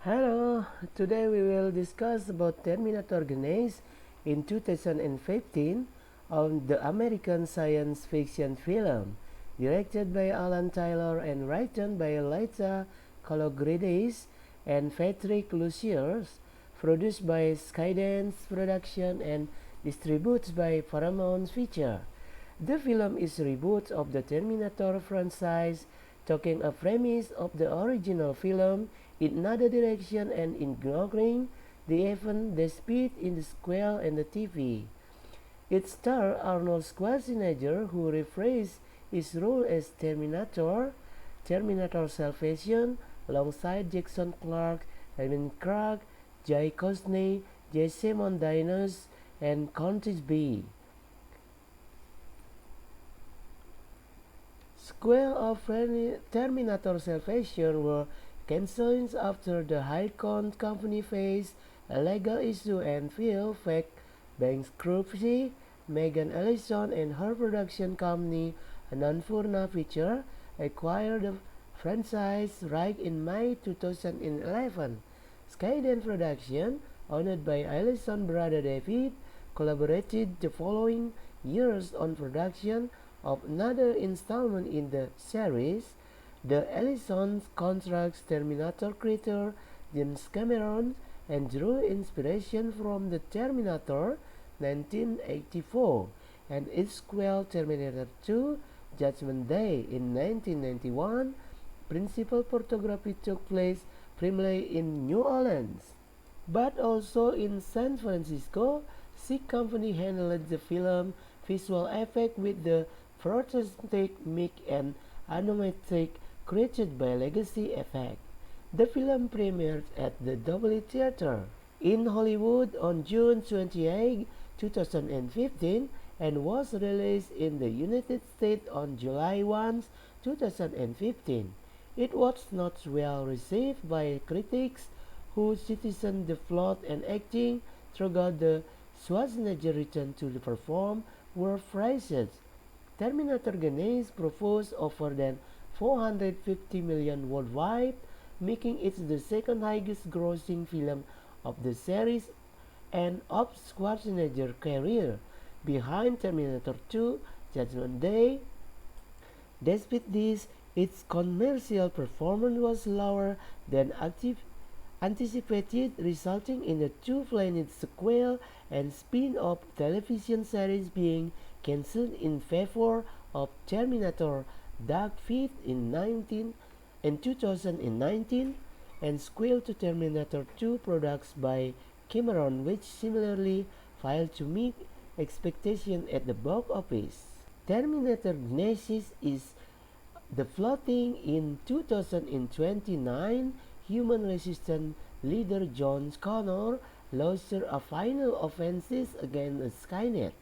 Hello, today we will discuss about Terminator Genisyss in 2015 on the American science fiction film, directed by Alan Taylor and written by Laita Kalogridis and Patrick Lucius, produced by Skydance Production and distributed by Paramount Pictures. The film is a reboot of the Terminator franchise, taking a premise of the original film in another direction and ignoring the event despite in the square and the TV. It stars Arnold Schwarzenegger, who reprised his role as Terminator Salvation, alongside Jason Clarke, Evan Clark, Jay Cosney, Jesse Mondanos, and Countess B. Sequel of Terminator Salvation were cancelled after the High-Con company faced a legal issue and filed fake bankruptcy. Megan Ellison and her production company, Annapurna Pictures, acquired the franchise right in May 2011. Skydance Production, owned by Ellison's brother David, collaborated the following years on production of another installment in the series. The Ellisons contracts Terminator creator James Cameron and drew inspiration from the Terminator 1984 and its sequel Terminator 2 Judgment Day in 1991. Principal photography took place primarily in New Orleans, but also in San Francisco. SICK Company handled the film visual effect with the prosthetic mic and animatronic created by Legacy Effect. The film premiered at the Dolby Theater in Hollywood on June 28, 2015 and was released in the United States on July 1, 2015. It was not well received by critics who citizen the plot and acting throughout the Schwarzenegger return to perform were praised. Terminator Genisyss proposed over than 450 million worldwide, making it the second highest grossing film of the series and of Schwarzenegger's career, behind Terminator 2 Judgment Day. Despite this, its commercial performance was lower than anticipated, resulting in the two planned sequel and spin-off television series being cancelled in favor of Terminator Dark Fate in 2019 and sequel to Terminator 2 products by Cameron, which similarly failed to meet expectations at the box office. Terminator Genisyss is the floating in 2029 human-resistant leader John Connor launched a final offensive against Skynet,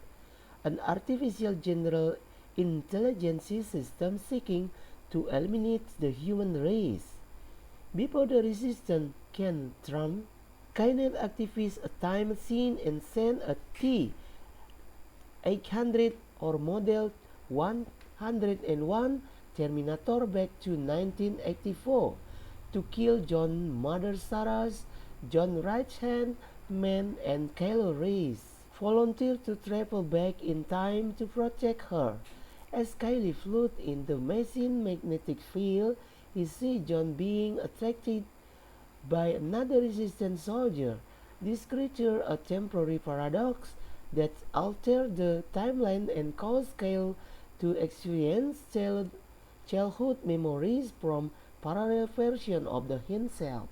an artificial general intelligence system seeking to eliminate the human race. Before the resistance can trump, Skynet activates a time machine and sends a T-800 or Model 101 Terminator back to 1984 to kill John's mother Sarah, John's right-hand man, and Kylo Reese volunteered to travel back in time to protect her. As Kylie floats in the machine's magnetic field, he sees John being attracted by another resistance soldier. This creature a temporary paradox that alters the timeline and causes Kyle to experience childhood memories from parallel version of the himself.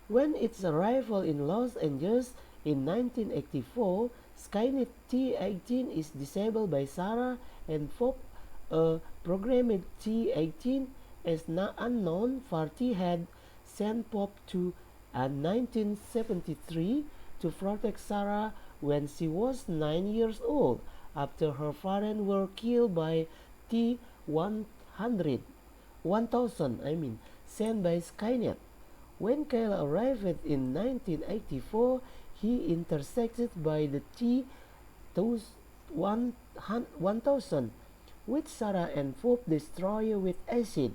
When its arrival in Los Angeles in 1984, Skynet T-18 is disabled by Sarah and Pop, a programmed T-18 as unknown party had sent Pop to 1973 to protect Sarah when she was 9 years old after her parents were killed by T-100 1000 sent by Skynet. When Kyle arrived in 1984, he intersected by the T-1000, which Sarah and Pope destroy with acid.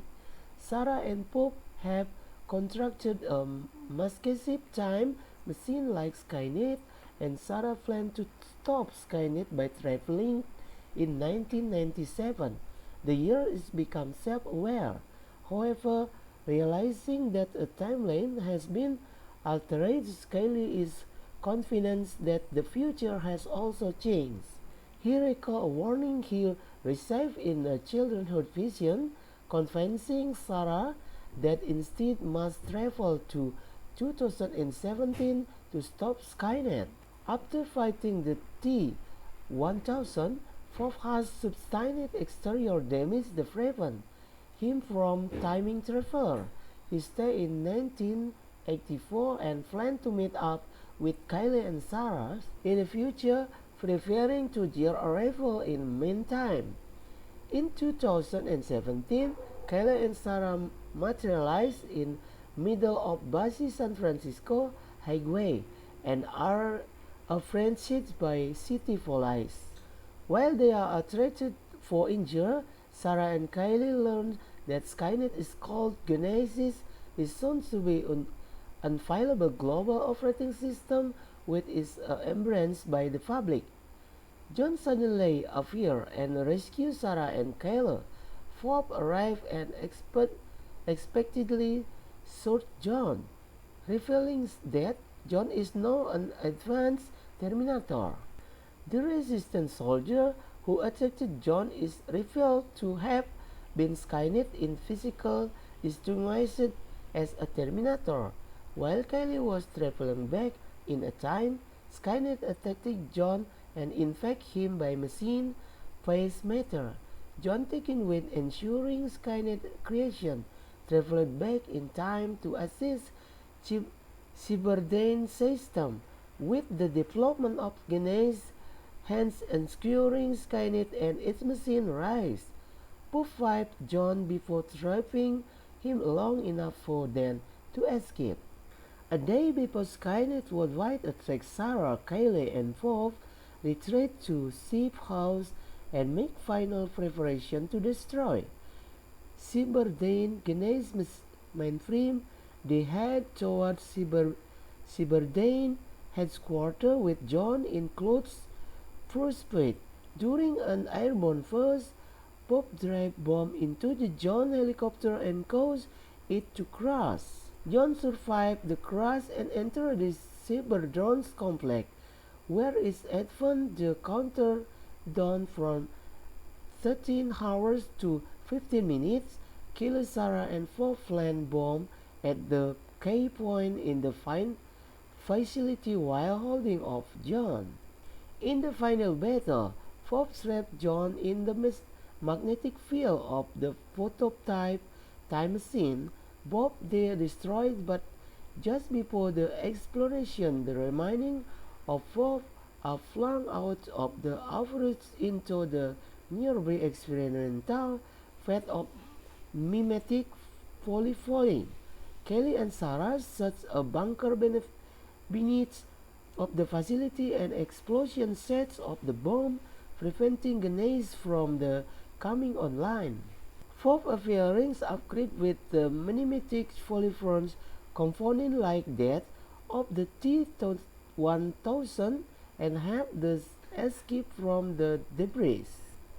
Sarah and Pope have contracted a makeshift time machine like Skynet, and Sarah planned to stop Skynet by traveling in 1997. The year is become self-aware. However, realizing that a timeline has been altered, Skyler is confident that the future has also changed. He recalled a warning he received in a childhood vision, convincing Sarah that instead must travel to 2017 to stop Skynet. After fighting the T-1000, Fox has substantial exterior damage that prevent him from timing travel. He stayed in 1984 and planned to meet up with Kylie and Sarah in the future, preparing to their arrival in the meantime. In 2017, Kylie and Sarah materialized in middle of busy San Francisco highway and are apprehended by city police. While they are treated for injury, Sarah and Kylie learn that Skynet is called Genisyss is soon to be an unfilable global operating system which is embraced by the public. John suddenly appears and rescues Sarah and Kylie. Fob arrives and expectedly shoots John, revealing that John is now an advanced Terminator. The resistance soldier who attacked John is revealed to have been Skynet in physical disguise as a Terminator. While Kylie was traveling back in a time, Skynet attacked John and infected him by machine phase matter. John, taken with ensuring Skynet creation, traveled back in time to assist Cyberdyne system with the development of Genisyss, hence ensuring Skynet and its machine rise. Puff wiped John before trapping him long enough for them to escape. A day before Skynet worldwide attacks Sarah, Kylie, and Bob retreat to Safe House and make final preparation to destroy Cyberdyne Genisyss mainframe. They head towards Cyberdyne headquarters with John in close pursuit. During an airborne burst, Bob drives bomb into the John helicopter and causes it to crash. John survived the crash and entered the Cyberdrone's complex, where it advanced the countdown from 13 hours to 15 minutes, killed Sarah and Bob plant bomb at the key point in the facility while holding off John. In the final battle, Bob trapped John in the magnetic field of the prototype time machine. Bob they destroyed, but just before the explosion, the remaining of Bob are flung out of the outruts into the nearby experimental field of mimetic polyphony. Kelly and Sarah set a bunker beneath of the facility, and explosion sets off the bomb, preventing Genisyss from the coming online. Fob appearance upgrade with the mimetic polyphony component like that of the T-1000 and help the escape from the debris.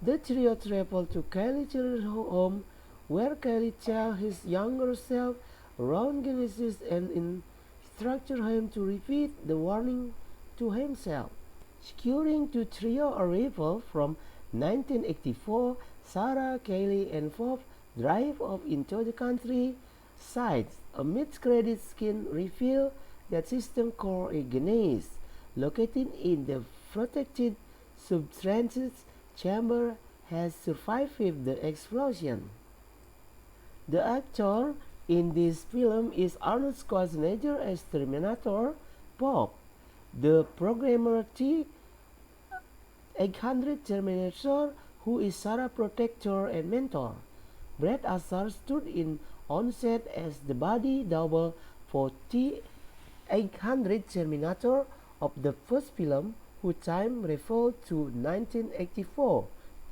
The trio travel to Kylie's home, where Kylie tells his younger self around Genisyss and instructs him to repeat the warning to himself. Securing to trio arrival from 1984, Sarah, Kylie, and Bob drive off into the countryside. A mid-credit scene reveals that system core is Genisyss, located in the protected subterranean chamber, has survived the explosion. The actor in this film is Arnold Schwarzenegger as Terminator Bob. The programmer T-800 Terminator, who is Sarah's protector and mentor. Brad Asar stood in on set as the body double for T-800 Terminator of the first film, whose time referred to 1984,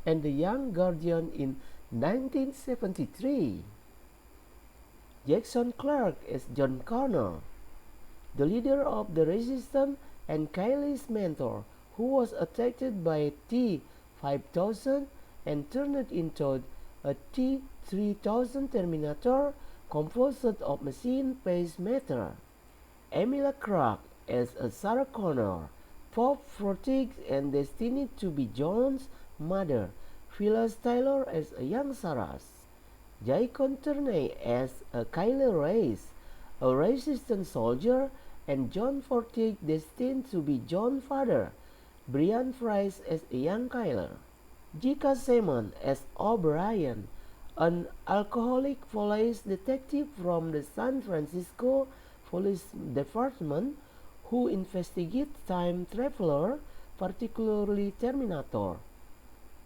and The Young Guardian in 1973. Jackson Clark as John Connor, the leader of the resistance and Kylie's mentor, who was attacked by T-5000 and turned into a T-3000 Terminator composed of machine-based matter. Emilia Clarke as a Sarah Connor, pop frantic and destined to be John's mother. Phyllis Taylor as a young Sarah. Jai Conterney as a Kylie Race, a resistant soldier, and John Fortick destined to be John's father. Brian Price as a young Kyler. J.K. Simmons as O'Brien, an alcoholic police detective from the San Francisco Police Department who investigates time traveler, particularly Terminator.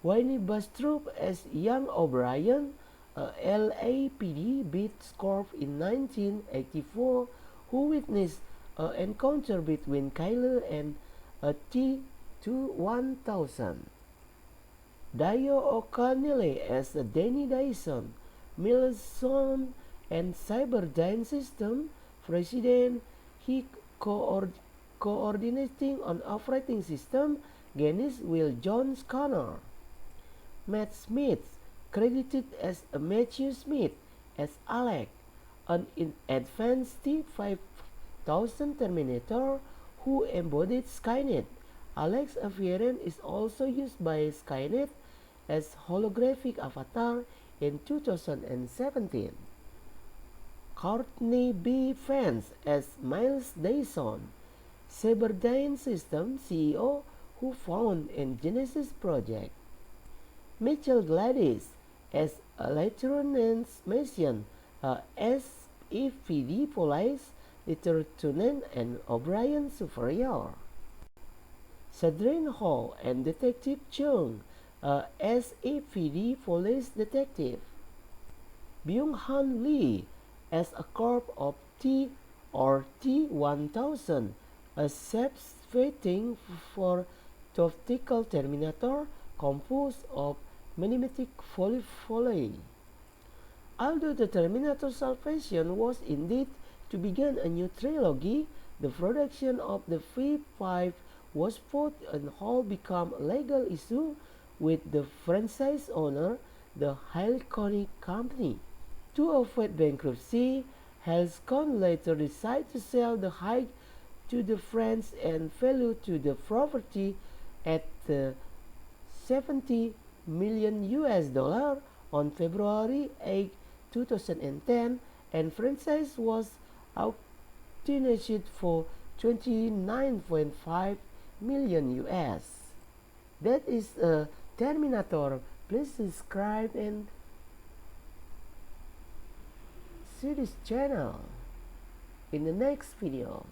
Wayne Bastrop as young O'Brien, a LAPD beat corp in 1984 who witnessed an encounter between Kyler and a T-1000. Dio O'Connell as Danny Dyson, Milson and Cyberdyne System President. He coordinating on operating system. Genisyss will John Connor. Matt Smith, credited as Matthew Smith as Alex, an advanced T-5000 Terminator who embodied Skynet. Alex's appearance is also used by Skynet as holographic avatar in 2017. Courtney B. Vance as Miles Dyson, Cyberdyne System CEO who found in Genisyss project. Mitchell Gladys as Lieutenant Mason, SEPD Police Lieutenant and O'Brien Superior. Sadrine Hall and Detective Chung, SEPD Police Detective. Byung-Han Lee as a corp of T or T-1000, a subspating for tactical Terminator composed of mimetic folly. Although the Terminator Salvation was indeed to begin a new trilogy, the production of the V5 was put on hold become a legal issue with the franchise owner, the Halcyon Company. To avoid bankruptcy, Halcyon later decided to sell the High to the friends and value to the property at $70 million on February 8, 2010, and franchise was auctioned for $29.5 million. That is a Terminator. Please subscribe and see this channel in the next video.